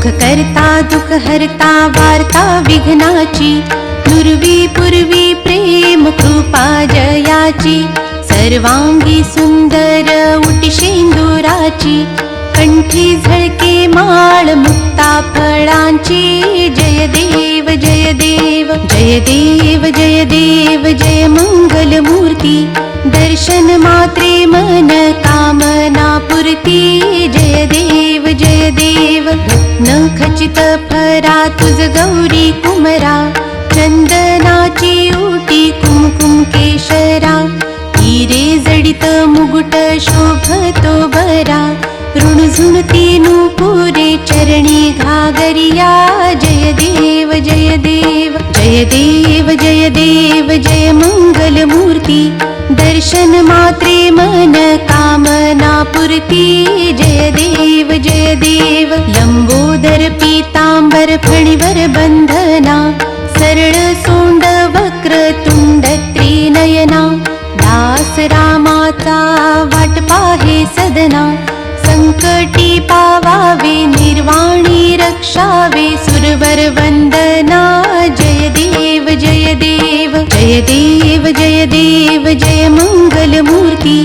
सुख करता दुख हरता वार्ता विघ्नाची, नुरवी पूर्वी प्रेम कृपा जयाची, सर्वांगी सुंदर उटिशेंदुराची, कंठी झळके माळ मुक्ता फळांची, जय देव जय देव जय देव जय देव जय मंगल मूर्ती, दर्शन मात्रे मन कामना पूर्ती, जय देव जय देव न खचित फरा तुझ गौरी कुमरा, चंदनाची उटी कुमकुम केशरा, हिरे जडित मुकुट शोभतो बरा, ऋणझुणती नूपुरे चरणी घागरिया, जय देव जय देव जय देव जय देव जय मंगल मूर्ती, दर्शन मात्रे मन कामना पूर्ती, जय देव जय देव लंबोदर पीतांबर फणीवर बंधना, सरळ सोंड वक्र तुंड त्रिनयना, दास रामाचा वाट पाहे सदना, संकटी पावावे निर्वाणी रक्षावे, सुरवर वंदना, जय देव जय देव जय देव जय देव जय मंगल मूर्ती,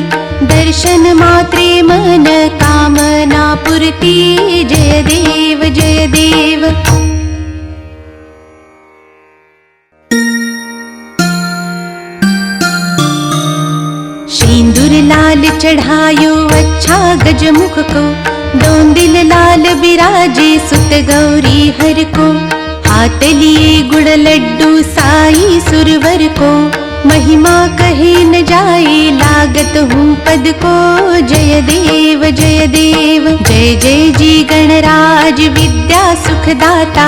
दर्शन मात्रे मन कामना पूर्ती, जय देव जय देव। सिंदूर लाल चढ़ायो अच्छा गजमुख को, दोंदिल लाल बिराजे सुत गौरी हर को, हाथ लिए गुड़ लड्डू साई सुरवर को, महिमा कहे न जाए लागत हूँ पद को, जय देव जय देव जय जय जी गणराज विद्या सुखदाता,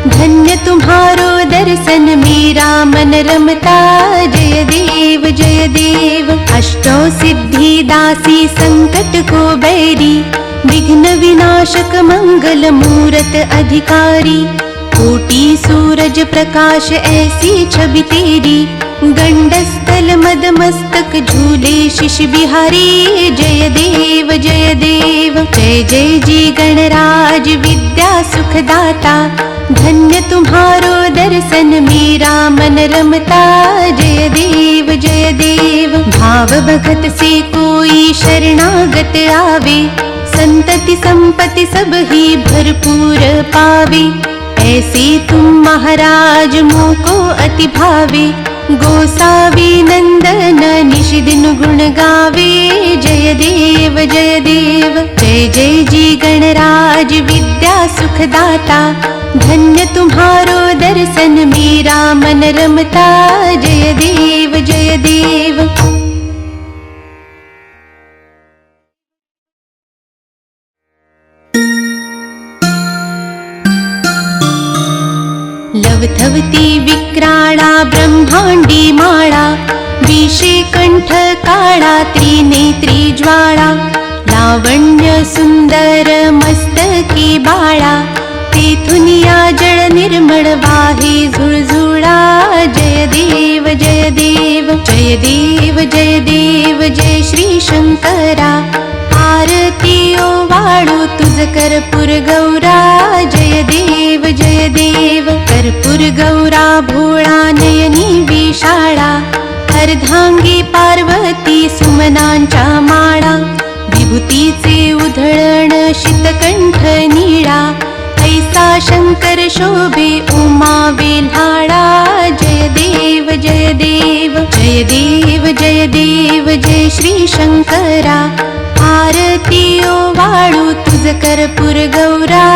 धन्य तुम्हारो दर्शन मेरा मन रमता, जय देव जय देव अष्टौ सिद्धि दासी संकट को बैरी, विघ्न विनाशक मंगल मूरत अधिकारी, कोटि सूरज प्रकाश ऐसी छवि तेरी, गंडस्थल मद मस्तक झूले शिश बिहारी, जय देव जय देव जय जय जी गणराज विद्या सुखदाता, धन्य तुम्हारो दर्शन मेरा मन रमता, जय देव जय देव भाव भगत से कोई शरणागत आवे, संतति संपत्ति सब ही भरपूर पावे, ऐसे तुम महाराज मोको अति भावे, गोसावी नंदन निशिदिन गुण गावे, जय देव जय देव जय जय जी गणराज विद्या सुखदाता, धन्य तुम्हारो दर्शन मेरा मन रमता, जय देव जय देव। लवथवती विक्राळा ब्रह्मांडी माळा, विषे कंठ काळा त्रिनेत्री ज्वाळा, लावण्य सुंदर मस्तकी बाळा, तेथुनिया जळ निर्मळ वाहे झुळझुळा, जय देव जय देव जय देव जय देव जय श्री शंकरा, आरती ओवाळू तुझ कर्पूर गौरा, जय देव जय देव कर्पूर गौरा भोळा नयनी विशाळा, अर्धांगी पार्वती सुमनांच्या माळा, विभूतीचे उधळण शीतकंठ निळा, ऐसा शंकर शोभे उमा वेल्हाळा, जय देव जय देव जय देव जय देव जय श्री शंकरा, आरती ओवाळू तुझ कर्पूर गौरा,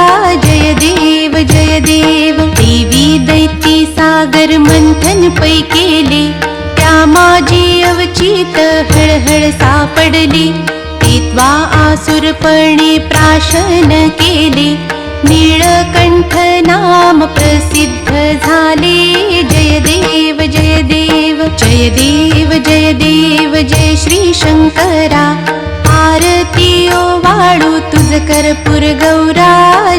जय देव जय देव देवी दैती सागर मंथन पै केले, त्या माझी अवचित हळहळ सापडली, तेत्वा आसुरपणे प्राशन केले, नीळकंठ नाम प्रसिद्ध झाले, जय देव जय देव जय देव जय देव जय श्री शंकरा, आरती ओवाळू तुझ कर्पूर गौरा,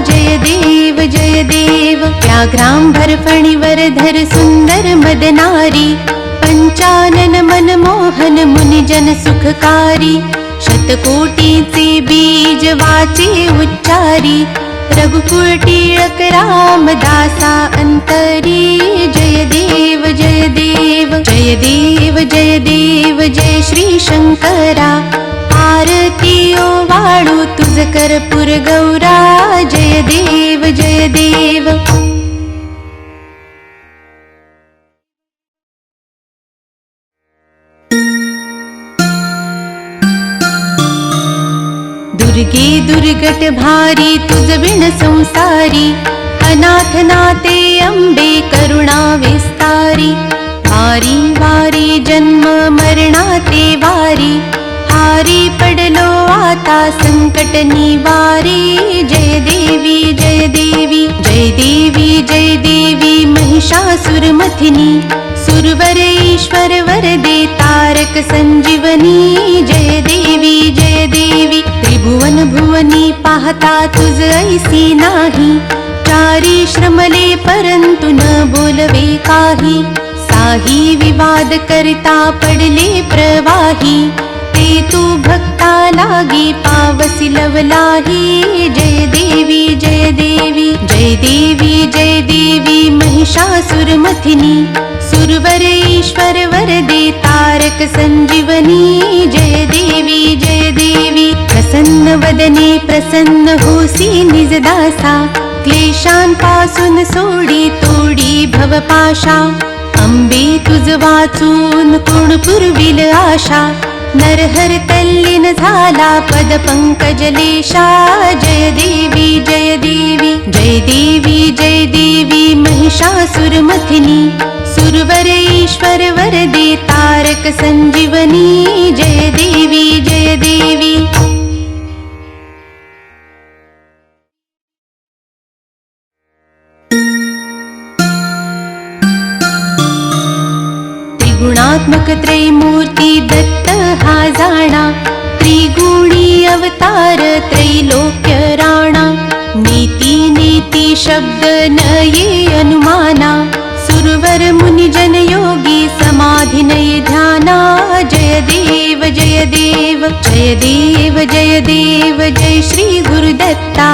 जय देव जय देव व्याघ्रांबर फणीवर धर सुंदर मदनारी, पंचानन मनमोहन मुनिजन सुखकारी, शतकोटीचे बीज वाचे उच्चारी, रघुकुळ टिळक रामदासा अंतरी जय देव जय देव जय देव जय देव जय श्री शंकरा आरती ओवाळू तुझ कर्पूर गौरा जय देव जय देव दुर्गे दुर्गट भारी तुझ विण संसारी अनाथ नाते अंबे करुणा विस्तारी वारी वारी जन्म मरणाते वारी हारी पडलो आता संकट निवारी जय देवी जय देवी जय देवी जय देवी महिषासुरमथिनी सुरवर ईश्वर वरदे तारक संजीवनी जय देवी त्रिभुवन भुवनी पाहता तुझ ऐसी नाही चारी श्रमले परंतु न बोलवे काही साही विवाद करता पडले प्रवाही ते तू भक्ता लागी पावसी लवलाही जय देवी जय देवी जय देवी जय देवी महिषासुरमथिनी सुरवर ईश्वर वरदे तारक संजीवनी जय देवी प्रसन्न वदने प्रसन्न होसी निजदासा क्लेशांपासून सोडी तोडी भवपाशा अंबे तुझ वाचून कोण पुरविल आशा नरहर तल्लीन झाला पद पंकजलेशा जय देवी जय देवी जय देवी जय देवी महिषासुरमथिनी सुरवर ईश्वर वरदे तारक संजीवनी जय देवी त्रिगुणात्मक त्रैमूर्ती दत्त हा जाणा त्रिगुणी अवतार त्रैलोक्य राणा नीती नीती शब्द न ये अनुमाना सुरवर मुनिजन योगी समाधि नये ध्याना जय देव जय देव जय देव जय देव जय श्री गुरुदत्ता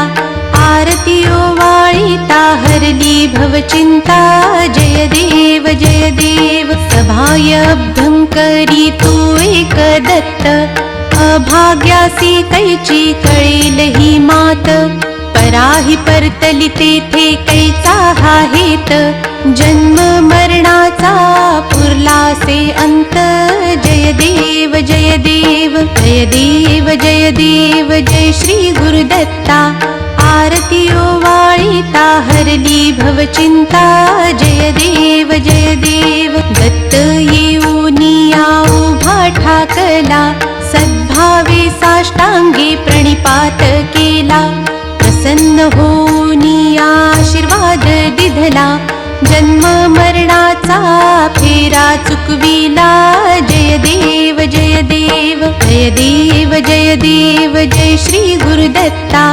आरती ओवाळिता हरली भवचिंता जय देव सभाय अब्धं करी तू एक दत्त अभाग्यासी कैची कळेल ही मात पराही परतली तेथे कैचा हा हेत जन्म मरणाचा पुरलासे अंत जय देव जय देव जय देव जय देव जय श्री गुरुदत्ता आरती ओवाळिता हरली भवचिंता जय देव दत्त येऊनिया उभा ठाकला सद्भावे साष्टांगे प्रणिपात केला प्रसन्न होऊनी आशीर्वाद दिधला जन्म मरणाचा फेरा चुकविला जय देव जय देव जय देव जय देव जय श्री गुरुदत्ता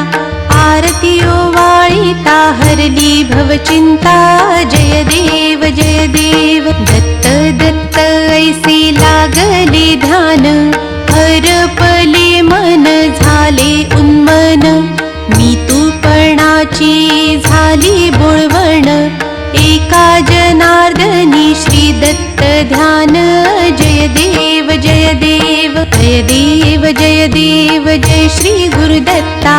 आरती ओवाळिता हरली भवचिंता जय देव दत्त दत्त ऐसे लागले ध्यान हरपले मन झाले उन्मन मी तूपणाची झाली बोळवण एका जनार्दनी श्री दत्त ध्यान जय देव जय देव जय देव जय देव जय श्री गुरुदत्ता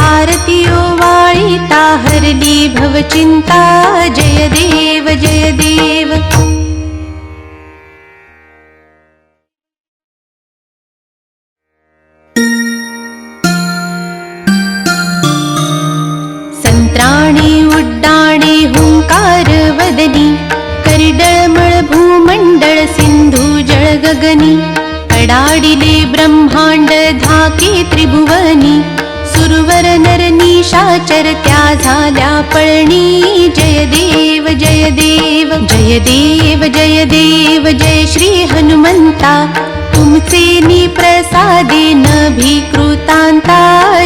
आरती ओवाळिता हरली भवचिंता जय देव संत्राणे उड्डाणे हुंकार वदनी करडळमळ भूमंडळ सिंधू जळ गगनी कडाडिले ब्रह्मांड धाके त्रिभुवनी सुरवर नर निशाचर त्या झाल्या पळणी जय देव जय देव जय देव जय देव जय श्री हनुमंता तुमचे निप्रसादे न भीकृतांता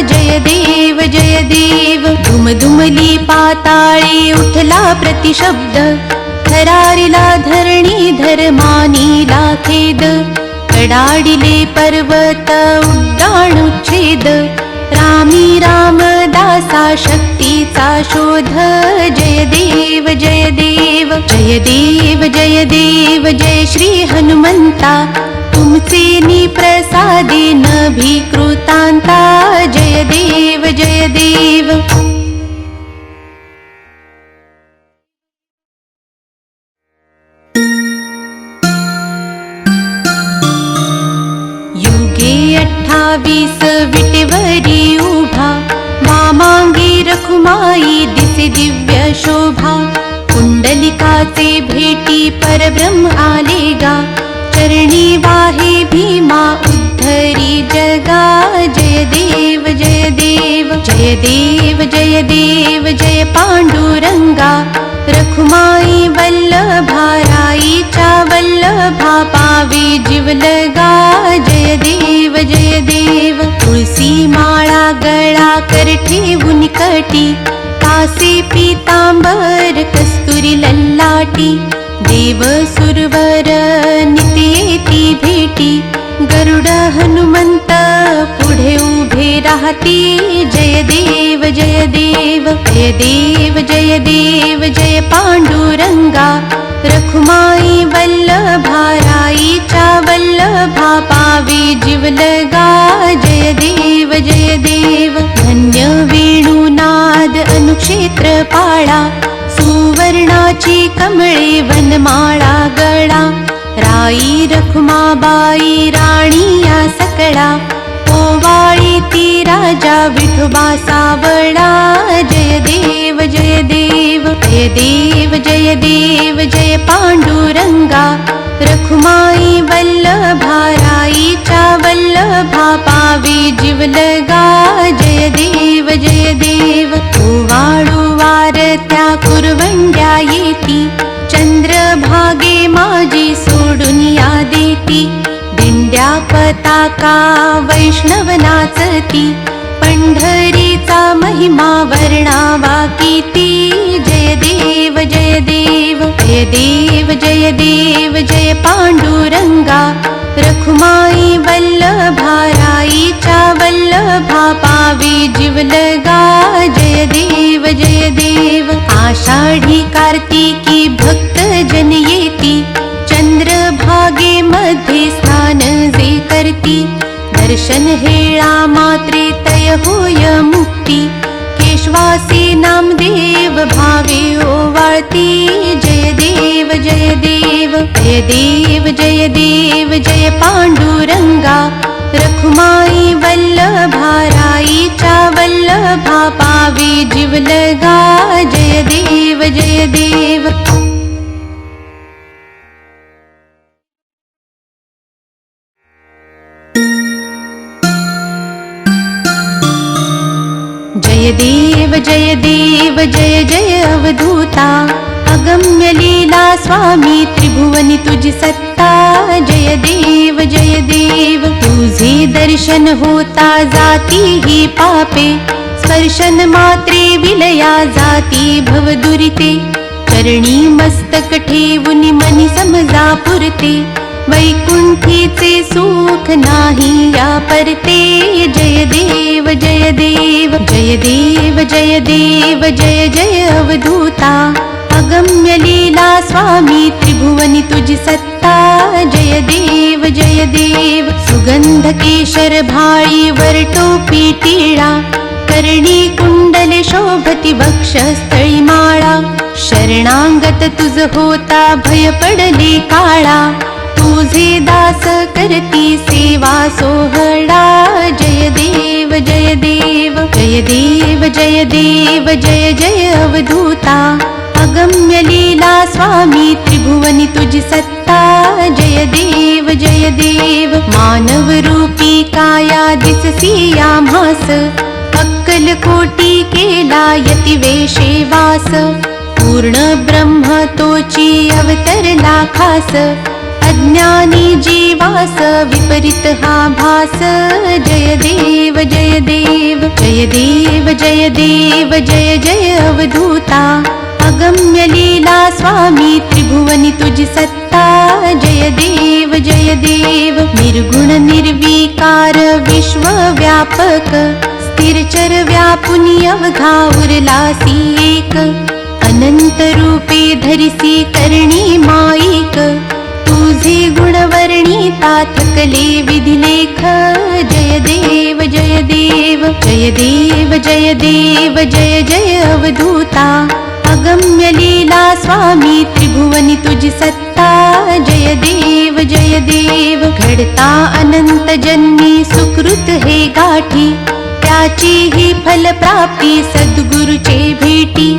जय देव दुमदुमली पाताळे उठला प्रतिशब्द थरारिला धरणी धर्मानीला खेद कडाडिले पर्वत उड्डाणुच्छेद राम स्वामी रामदासा शक्तीचा शोध जय देव जय देव जय देव जय देव जय श्री हनुमंता तुमचे निप्रसादे नभिकृतांता जय देव जय देव युगे 28 विटेवरी उभा वामांगी रखुमाई दिसे दिव्य शोभा कुंडलिकाचे भेटी परब्रह्म आलेगा चरणी वाहे भीमा उद्धरी जगा जय देव जय देव जय देव जय देव जय पांडुरंगा रखुमाई वल्लभा राईच्या वल्लभा पावे जीवलगा जय देव जय देव तुळसी माळा गळा कर ठेवून कटी तासे पीतांबर कस्तुरी लल्लाटी देव सुरवर नित्येती भेटी गरुड हनुमंत पुढे उभे राहती जय देव जय देव जय देव जय देव जय पांडुरंगा रखुमाई वल्लभा राईच्या वल्लभा पावे जीवलगा जय देव जय देव धन्य वेणुनाद अनुक्षेत्र पाळा सुवर्णाची कमळे वनमाळा गळा राई रखुमाबाई राणी या सकळा ओवाळी ती राजा विठोबा सावळा जय देव जय देव जय देव जय देव जय पांडुरंगा रखुमाई वल्लभा राईच्या वल्लभा पावे जीवलगा जय देव जय देव ओवाळू वारत्या कुरवंड्या येती चंद्रभागे माझी सोडून या देती दिंड्या पताका वैष्णव नाचती पंढरीचा महिमा वर्णावा किती जय देव जय देव जय देव जय देव जय पांडुरंगा रखुमाई वल्लभा राईच्या वल्लभा पावे जीवलगा जय देव जय देव आषाढी कार्तिकी भक्त जन येती चंद्रभागे मध्ये स्नान जे करती दर्शन हेळा मात्रे तय होय मुक्ती केशवासी नामदेव भावे ओवाळती जय देव जय देव जय देव जय देव जय पांडुरंगा रखुमाई वल्लभा राईच्या वल्लभा पावे जीवलगा जय देव जय देव जय देव जय देव जय जय अवधूता अगम्य लीला स्वामी त्रिभुवनी तुझी सत्ता जय देव जय देव तुझे दर्शन होता जाती ही पापे स्पर्शन मात्रे विलया जाती भवदुरिते चरणी मस्तक ठेवून मनी समजा पुरते वैकुंठीचे सुख नाही या परते जय देव जय देव जय देव जय देव जय जय अवधूता अगम्य लीला स्वामी त्रिभुवनी तुझी सत्ता जय देव जय देव सुगंध केशर भाळी वर टोपी टिळा कर्णी कुंडले शोभती वक्षस्थळी माळा शरणांगत तुझ होता भय पडले काळा तुझे दास करती सेवा सोहळा जय देव जय देव जय देव जय देव जय जय अवधूता अगम्य लीला स्वामी त्रिभुवनी तुझी सत्ता जय देव जय देव मानव रूपी काया दिससी आम्हास अक्कल कोटी केला यती वेशे वास पूर्ण ब्रह्म तोची अवतरला खास अज्ञानी जीवास विपरीत हा भास जय देव जय देव जय देव जय देव जय जय अवधूता अगम्य लीला स्वामी त्रिभुवनी तुझी सत्ता जय देव जय देव निर्गुण निर्विकार विश्वव्यापक स्थिरचर व्यापुनी अवघा उरलासी एक, अनंत रूपे धरिसी करणी माईक, तुझे गुणवर्णिता थकले विधिलेख. जय देव जय देव जय देव जय देव जय जय अवधूता, अगम्य लीला स्वामी त्रिभुवनी तुझी सत्ता. जय देव जय देव घडता अनंत जन्मी सुकृत हे गाठी, त्याची ही फलप्राप्ती सद्गुरुचे भेटी.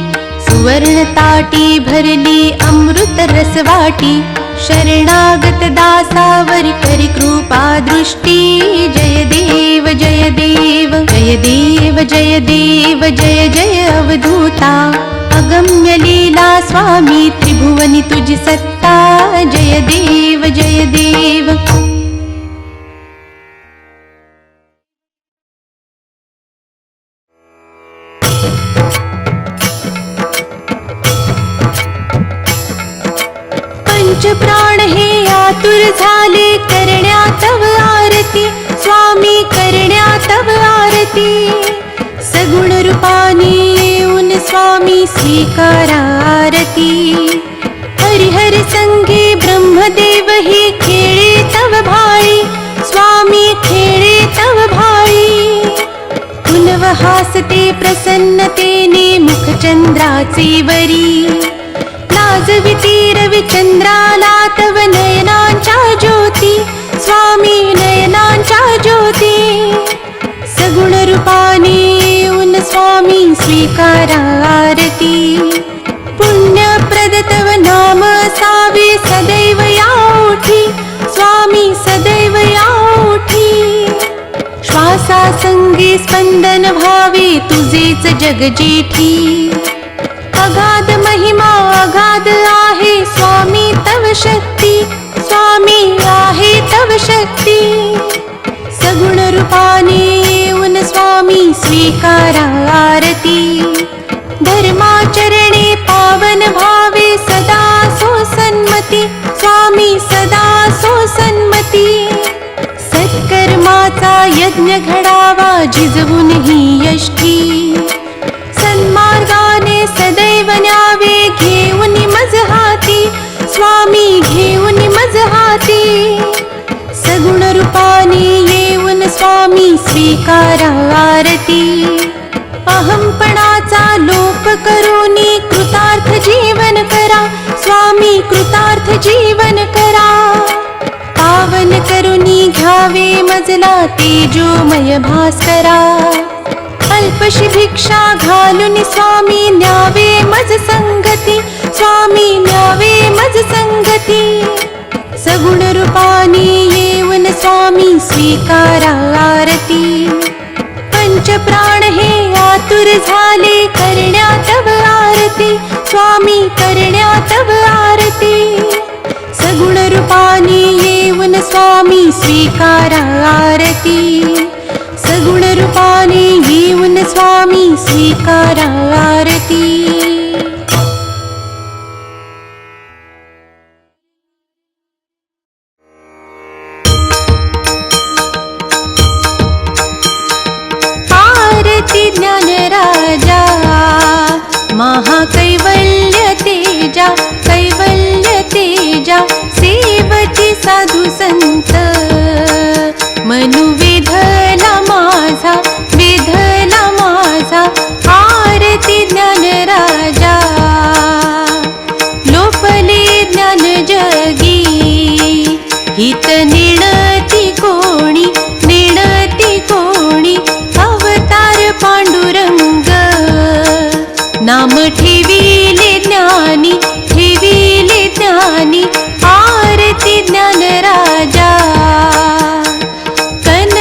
सुवर्ण ताटी भरली अमृत रसवाटी, शरणागत दासावर करी कृपा दृष्टी. जय देव जय देव जय देव जय देव जय जय अवधूता, अगम्य लीला स्वामी त्रिभुवनी तुझी सत्ता. जय देव जय देव. पंच प्राण हे आतुर झाले करण्या तव आरती, स्वामी करण्या तव आरती. सगुण रूपाने येऊन स्वामी स्वीकारा आरती. हरिहर संगे ब्रह्मदेव हे खेळे तव भाळी, स्वामी खेळे तव भाळी. कुलव हासते प्रसन्नतेने मुखचंद्राचे वरी, लाजविती रविचंद्राला तव नयनांच्या ज्योती, स्वामी नयनांच्या ज्योती. सगुण रूपाने येऊन स्वामी स्वीकारा आरती. पुण्यप्रद तव नाम सावे सदैव या ओठी, स्वामी सदैव या ओठी. श्वासासंगे स्पंदन भावे तुझेच जगजेठी. अगाध महिमा अगाध आहे स्वामी तव शक्ती, स्वामी आहे तव शक्ती. सगुण रूपाने येऊन स्वामी स्वीकारा आरती. धर्माचरणे पावन भावे सदा सो सन्मती, स्वामी सदा सो सन्मती. सत्कर्माचा यज्ञ घडावा झिजवून ही यष्टी. सन्मार्गाने सदैव न्यावे घेऊन मज हाती, स्वामी घेऊन मज हाती. सगुण रूपाने येऊन स्वामी स्वीकारा आरती. अहंपणाचा लोप करूनी कृतार्थ जीवन करा, स्वामी कृतार्थ जीवन करा. पावन करूनी घ्यावे मजला तेजोमय भास्करा. अल्पशी भिक्षा घालून स्वामी न्यावे मज संगती, स्वामी न्यावे मज संगती. सगुण रूपाने येऊन स्वामी स्वीकारा आरती. पंच प्राण हे आतुर झाले करण्या तव आरती, स्वामी करण्या तव आरती. सगुण रूपाने येऊन स्वामी स्वीकारा आरती. सगुण रूपाने येऊन स्वामी स्वीकारा आरती. आरती ज्ञानराजा महाकैवल्य तेजा, कैवल्य तेजा. सेवकी साधू संत मनु वेधला माझा, वेधला माझा. आरती ज्ञानराजा लोपले ज्ञान जगी, हित नेणती कोणी, नेणती कोणी. अवतार पांडुरंग नाम ठेविले ज्ञानी, ठेविले ज्ञानी. आरती ज्ञानराजा कन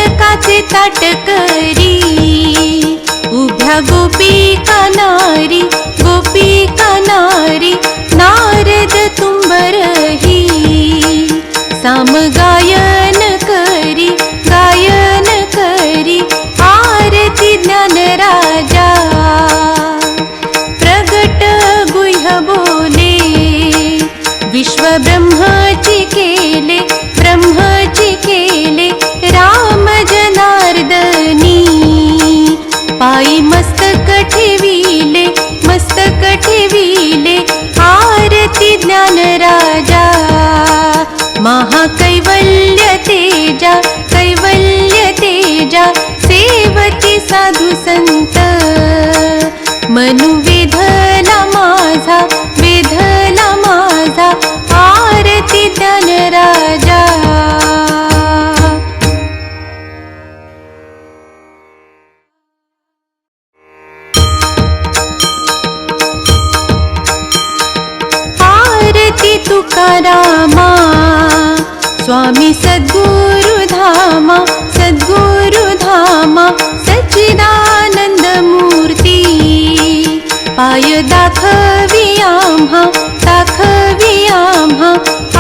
पाय दाखवी आम्हा, दाखवी आम्हा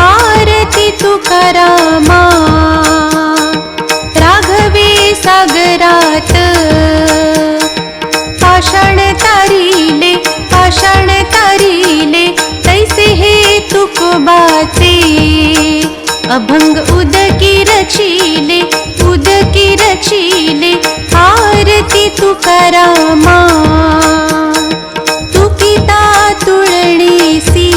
आरती तुकारामा. राघवे सागरात पाषाण तारिले, पाषाण तारिले तैसे हे तुकोबाचे. अभंग उदकी रचिले, उदकी रचिले आरती तुकारामा. तुकिता तुळणीसी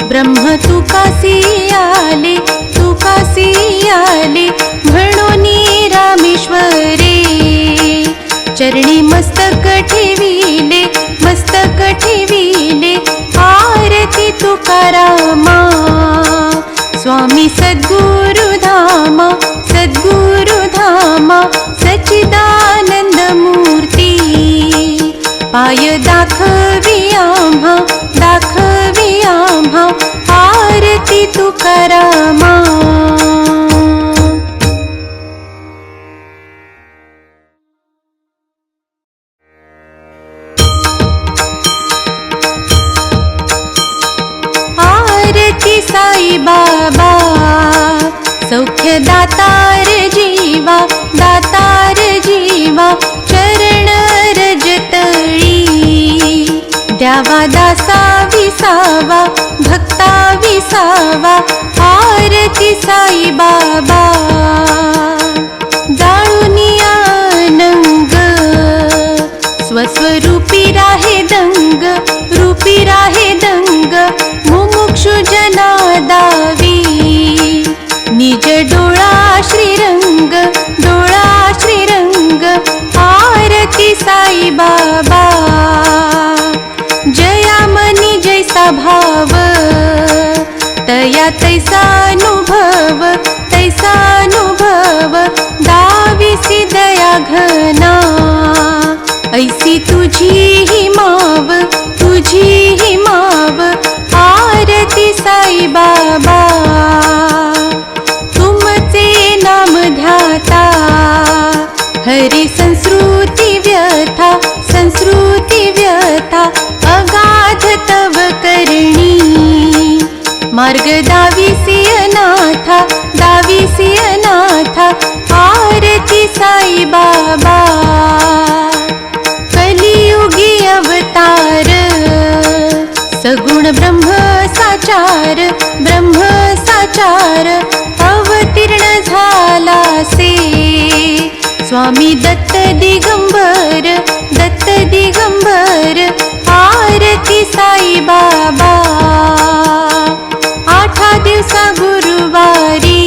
ब्रह्म तुकासी आले, तुकासी आले म्हणून रामेश्वरे. चरणी मस्तक ठेविले, मस्तक ठेविले आरती तुकारामा. स्वामी सद्गुरु धामा, सद्गुरु धामा सच्चिदानंद मूर्ती. पाय दाखवी आम्हा, दाखवी आम्हा आरती तुकारामा. आरती साई बाबा सौख्य दातार जीवा, दातार जीवा चरण रजतळी. द्यावा दासा विसावा, भक्ता विसावा आरती साई बाबा. जाळुनिया नंग स्वस्वरूपी राहे दंग, रूपी राहे दंग मुमुक्षु जना दावी. निज डोळा श्रीरंग, डोळा श्रीरंग आरती साई बाबा. जयामनी जैसा भाव तया तैसा अनुभव, तैसा अनुभव दाविसी दया घना. ऐसी तुझी ही माव, तुझी ही माव आरती साई बाबा. तुमचे नाम ध्याता हरी संस्कृती व्यथा, संस्कृती व्यथा अगाध तव करणी. मार्ग दाविसी अनाथा, दाविसी अनाथा आरती साई बाबा. कलियुगी अवतार सगुण ब्रह्म साचार, ब्रह्म साचार अवतीर्ण झाला से. स्वामी दत्त दिगंबर, दत्त दिगंबर आरती साई बाबा. आठा दिवसा गुरुवारी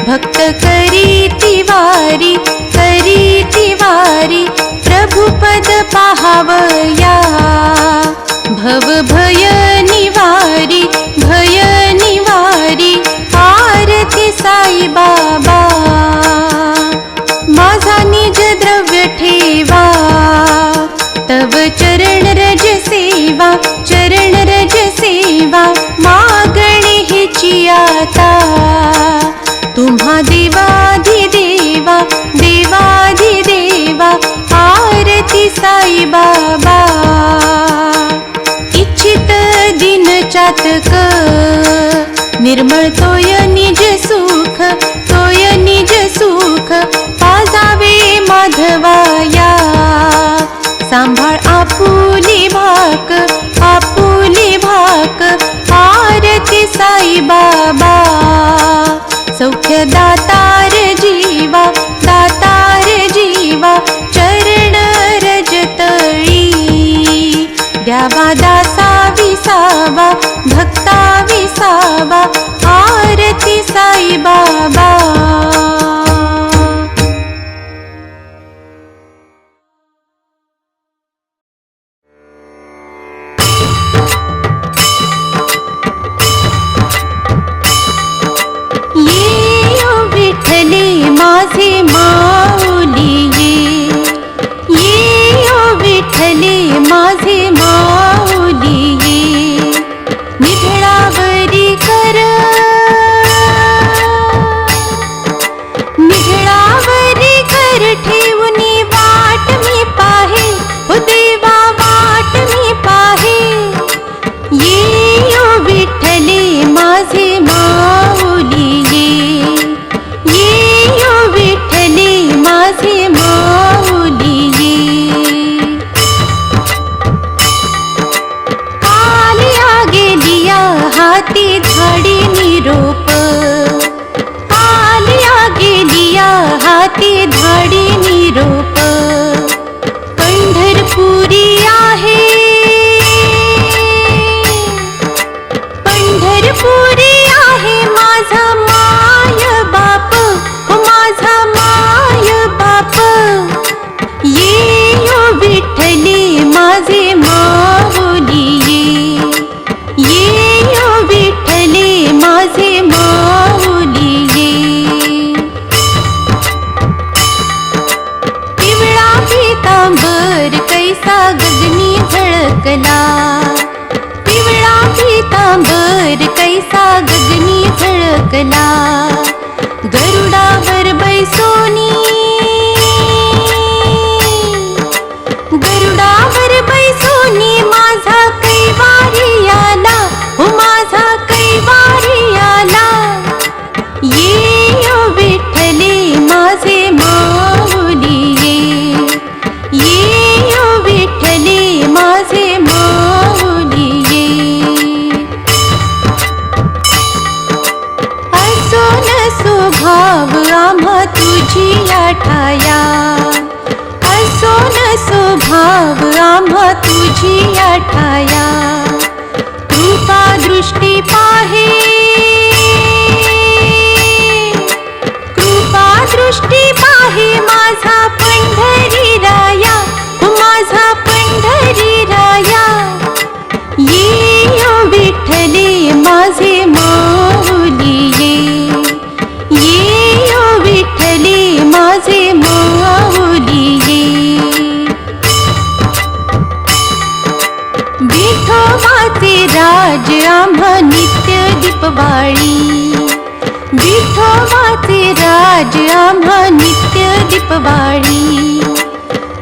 भक्त करी तिवारी, करी तिवारी प्रभुपद पाहावया. भव भय निवारी, भय निवारी आरती साई बाबा. माझा निज द्रव्य ठेवा तव चरण रज सेवा, चरण रज सेवा मागणी हिची आता. तुम्हा देवाधिदेवा, देवाधिदेवा आरती साई बाबा. इच्छित दिन चातक निर्मळ तोय निज सुख, तोय निज सुख पाजावे माधवाया. सांभाळ आपुली भाक, आपुली भाक आरती साई बाबा. सौख्य दातार जीवा, दातार जीवा चरण रजतळी. द्यावा दासा विसावा, भक्ता विसावा आरती साई बाबा. ये विठ्ठल फळकला. पिवळा पीतांबर कैसा गगनी झळकला. गरुडावर बैसोनी, गरुडावर बैसोनी माझा कैवारी आला. हो माझा कैवारी आला. ये ओ विठ्ठले माझे माऊली ये ओ विठ्ठले माझे माऊली ये. असो नसो भाव आम्हा तुझी आठाया. असो नसो भाव आम्हा तुझी आठाया. कृपा दृष्टी पाहे, कृपा दृष्टी पाहे माझा पंढरी राया. माझा पंढरी राया. ये ओ विठ्ठले माझे माऊली ये ओ विठ्ठले माझे माऊली ये. विठोबाचे राज आम्हा नित्य दीपवाळी. विठोबाचे राज आम्हा नित्य दीपवाळी.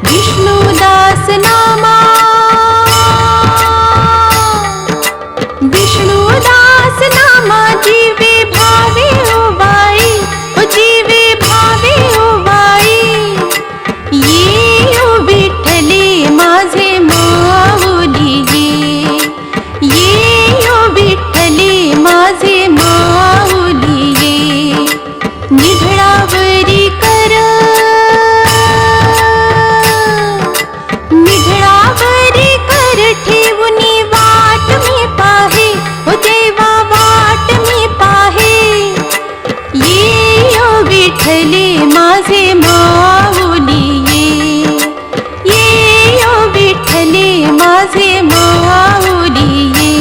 विष्णुदास नामा, विष्णुदास नामा जीवे भावे ओ बाई. ओ जीवे भावे ओ बाई. ये ओ विठ्ठले माझे माऊली ये ओ विठ्ठले माझे माऊली ये. निधळावरी कर, निधळावरी कर ठेवूनी वाट मी पाहे. ओ देवा वाट मी पाहे. ये ओ विठ्ठले माझे माऊली ये ओ विठ्ठले माझे माऊली ये.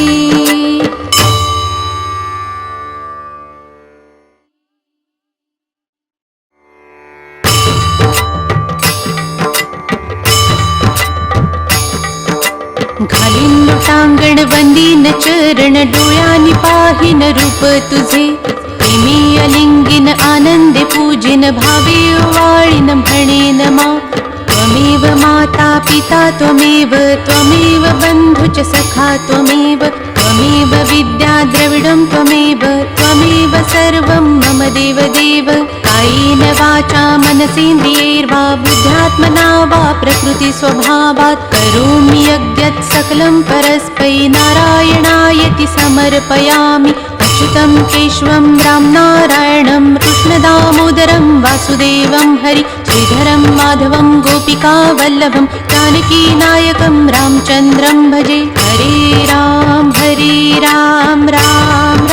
घालीन लोटांगण वंदीन चरण डोळ्यांनी पाहिन रूप तुझे. प्रेमी अलिंगिन आनंदे पूजिन भावे ओवाळीन म्हणेन मा. त्वमेव माता पिता त्वमेव, त्वमेव बंधु च सखा त्वमेव. त्वमेव विद्या द्रविडं त्वमेव, त्वमेव सर्वं मम देव देव. कायेन वाचा मनसेन्द्रियैर्वा बुद्ध्यात्मना वा प्रकृति स्वभावात् करोमि यज्ञत् सकलं परस्मै नारायणायति समर्पयामि. अच्युतं केशवं राम नारायणं कृष्णदामोदरं वासुदेवं हरि. श्रीधरं माधवं गोपिका वल्लभं जानकीनायकं रामचन्द्रं भजे. हरे राम राम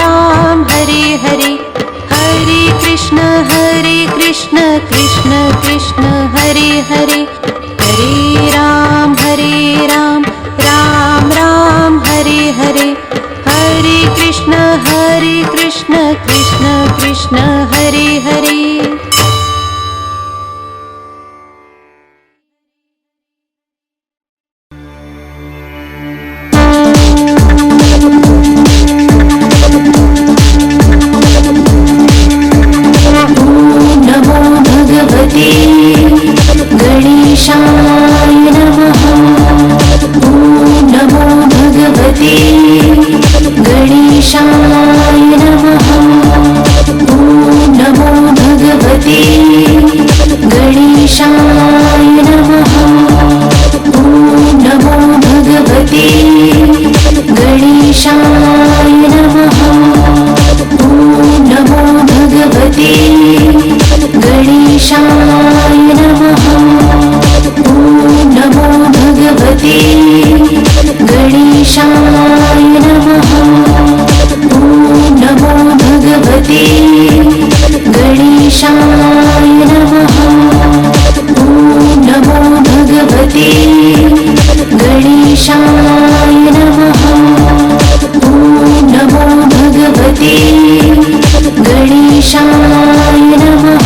राम हरे हरे. हरे कृष्ण कृष्ण कृष्ण हरे हरे. हरे राम राम राम हरे हरे. हरे कृष्ण कृष्ण कृष्ण हरे हरे. गणेशाय नमः. ॐ नमो भगवते गणेशाय नमः. ॐ नमो भगवते गणेशाय नमः. ॐ नमो भगवते गणेशाय नमः. ॐ नमो भगवते गणेशाय नमः. ॐ नमो भगवते गणेशाय नमः. ॐ नमो भगवते गणेशाय नमः. ॐ नमो भगवते गणेशाय नमः. ॐ नमो भगवते गणेशाय नमः.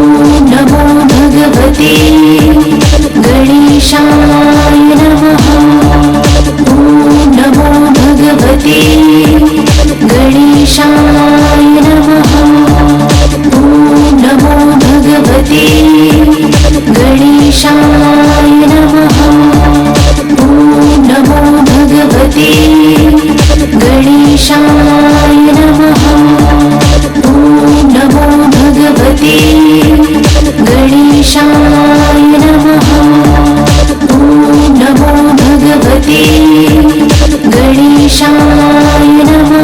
गणेशाय नमः। ॐ नमो भगवते गणेशाय नमः।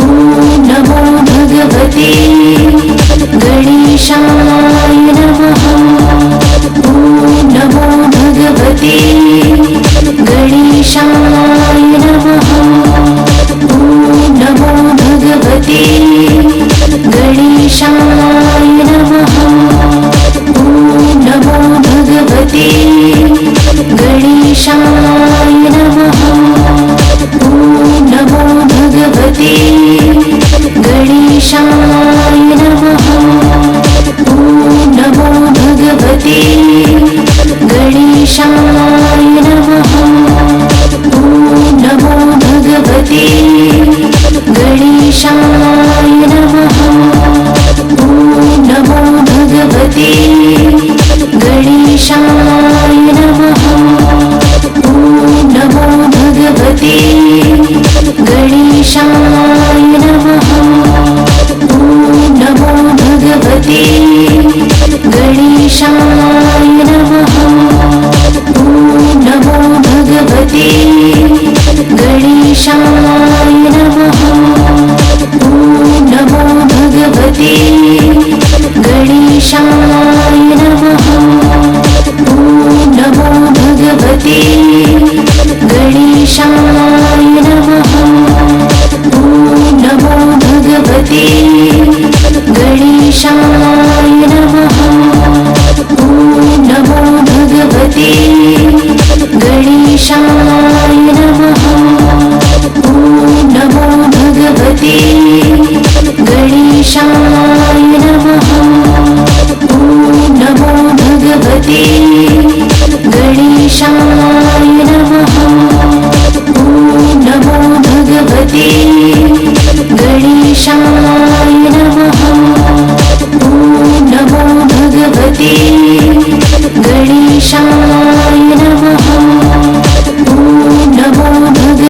ॐ नमो भगवते गणेशाय नमः। ॐ नमो भगवते गणेशाय नमः। ॐ नमो भगवते गणेशाय नमः। ॐ नमो भगवते गणेशाय नमः। ॐ नमो भगवते गणेशाय नमः। ॐ नमो भगवते गणेशाय नमः। ॐ नमो भगवते गणेशाय नमः। ॐ नमो भगवते गणेशाय नमः। ॐ नमो भगवते गणेशाय नमः। ॐ नमो भगवते गणेशाय नमः। ॐ नमो भगवते गणेशाय नमः। ॐ नमो भगवते गणेशाय नमः। ॐ नमो भगवते गणेशाय नमः। ॐ नमो भगवते गणेशाय नमः। ॐ नमो भगवते गणेशाय नमः। ॐ नमो भगवते गणेशाय